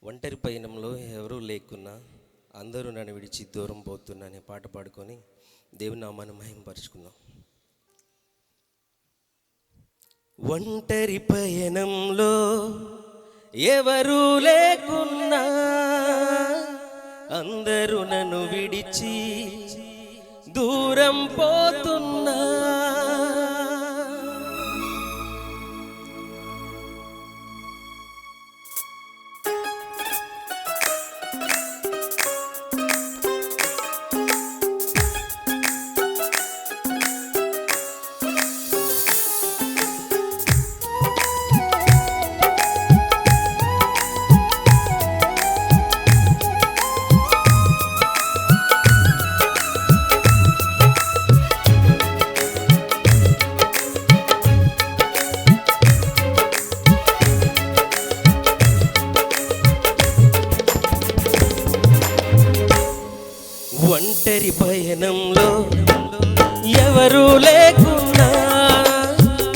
ఒంటరి పయనంలో ఎవరూ లేకున్నా అందరూ నన్ను విడిచి దూరం పోతున్నా అనే పాట పాడుకొని దేవుని నామాన్ని మహిమపరుచుకుందాం. ఒంటరి పయనంలో ఎవరూ లేకున్నా అందరూ నన్ను విడిచి దూరం పోతున్నా, ఒంటరి పయనంలో ఎవరూ లేకున్నా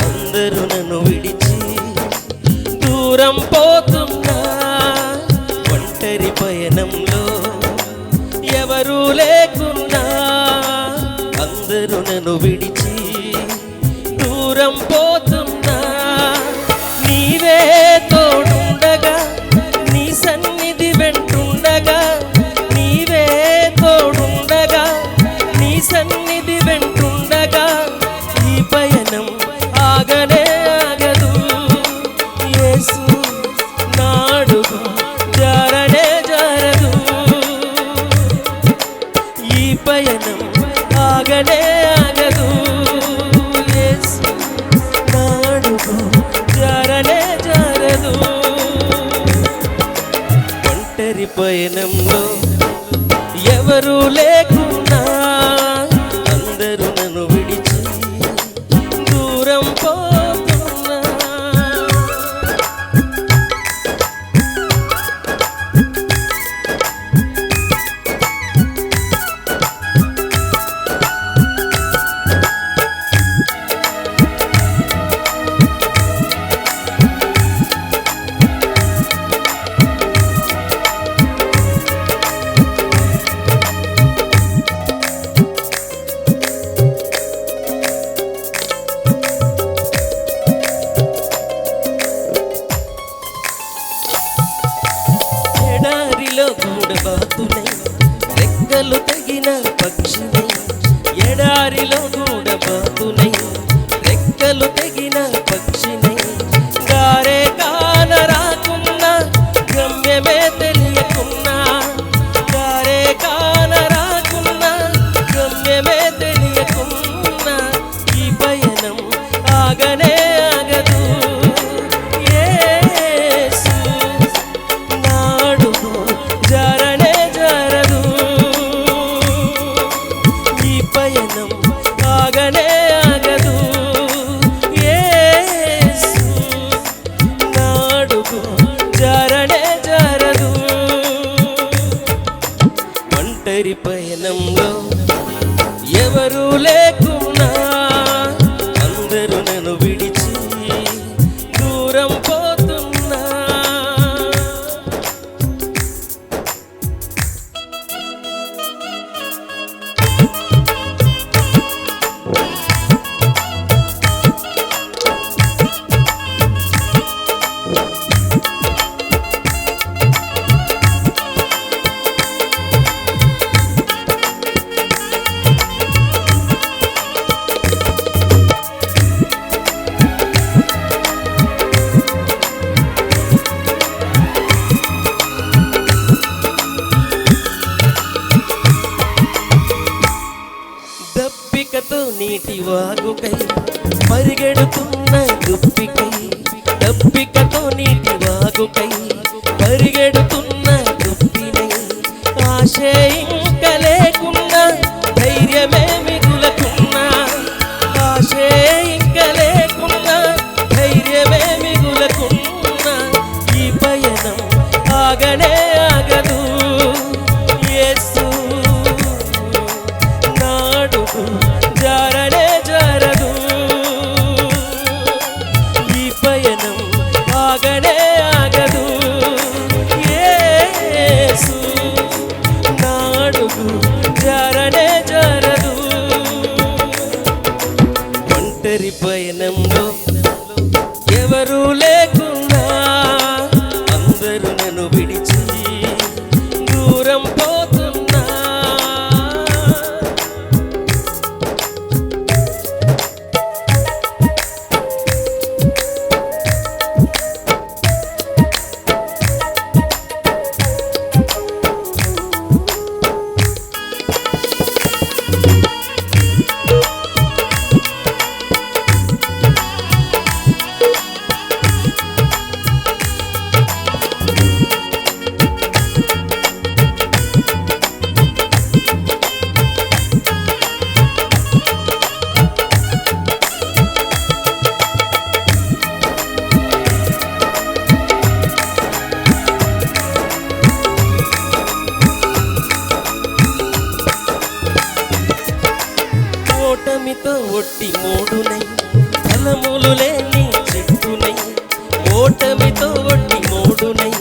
అందరూ నన్ను విడిచి దూరం పోతున్నా. ఒంటరి పయనంలో ఎవరూ లేకున్నా అందరూ నన్ను విడిచి దూరం పోతున్నా. నీవే తోడుండగా నీ సన్నిధి వెంటుండగా, నీవే తోడుండగా నీ సన్నిధి వెంటుండగా ఈ పయనం ఆగనే ఆగదు. యేసు నాడుగు జారనే జారదు. ఈ పయనం ఆగనే ఆగదు. యేసు నాడుగు జారనే జారదు. ఒంటరి పయనంలో ఎవరూ లేకున్నా అందరూ నన్ను విడిచి దూరం పోతున్నా. ఎడారిలో గూడబాతునై రెక్కలు తెగిన పక్షినై, ఎడారిలో గూడబాతునై రెక్కలు తెగిన పక్షినై, దారే కాన రాకున్నా గమ్యమే తెలియకున్నా, దారే కాన రాకున్నా గమ్యమే తెలియకున్నా ఈ పయనం ఆగనే ఆగదు. జారనే జారదు. ఈ పయనం ఆగనే ఆగదు. యేసు నాడుగు జారనే జారదు. ఒంటరి పయనంలో ఎవరూ లేకున్నా అందరూ నన్ను విడిచి దూరం పోతున్నా. దప్పికతో నీటి వాగుకై పరిగెడుతున్న దుప్పికై, దప్పికతో నీటి వాగుకై పరిగెడుతున్న దుప్పినై, ఆశే ఇంక లేకున్నా ధైర్యమే మిగులకున్నా, ఆశే ఇంక లేకున్నా ధైర్యమే మిగులకున్నా ఈ పయనం ఆగనే ఆగదు. యేసు నాడుగు జారనే జారదు. ఈ పయనం ఆగనే ఆగదు. ఒట్టి మూడునై ఫలములు లేని చెట్టునై, ఓటమితో ఒట్టి మూడునై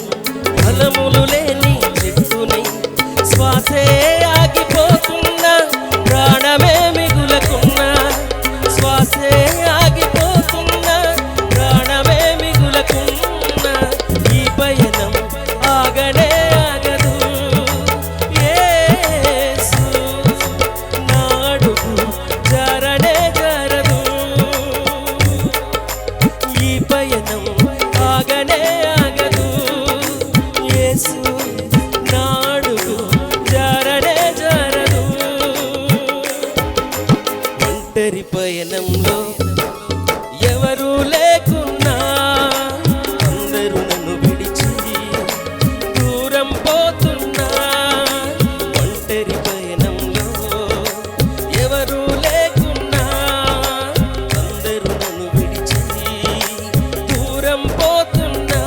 ఫలములు లేని చెట్టునై, శ్వాసే ఆగిపోతున్నా ప్రాణమే మిగులకున్నా, శ్వాసే ఆగిపోతున్నా ప్రాణమే మిగులకున్నా, ఈ పయనం ఆగనే ఆగదు. యేసు నా అడుగు జారనే జారదు, ఈ పయనం ఆగనే ఆగదు. యేసు నా అడుగు జారనే జారదు. ఒంటరి పయనంలో ఎవరు లేకున్నా, అందరూ నన్ను విడిచి దూరం పోతున్నా, ఒంటరి పయనంలో ఎవరు లేకున్నా, అందరూ నన్ను విడిచి దూరం పోతున్నా,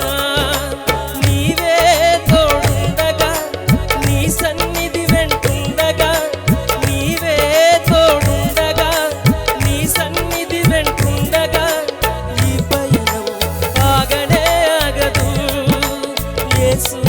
నీవే తోడుండగా నీ సన్నిధి వెంటుండగా, నీవే తోడుండగా నీ సన్నిధి వెంటుండగా, ఈ పయనం ఆగనే ఆగదు. యేసు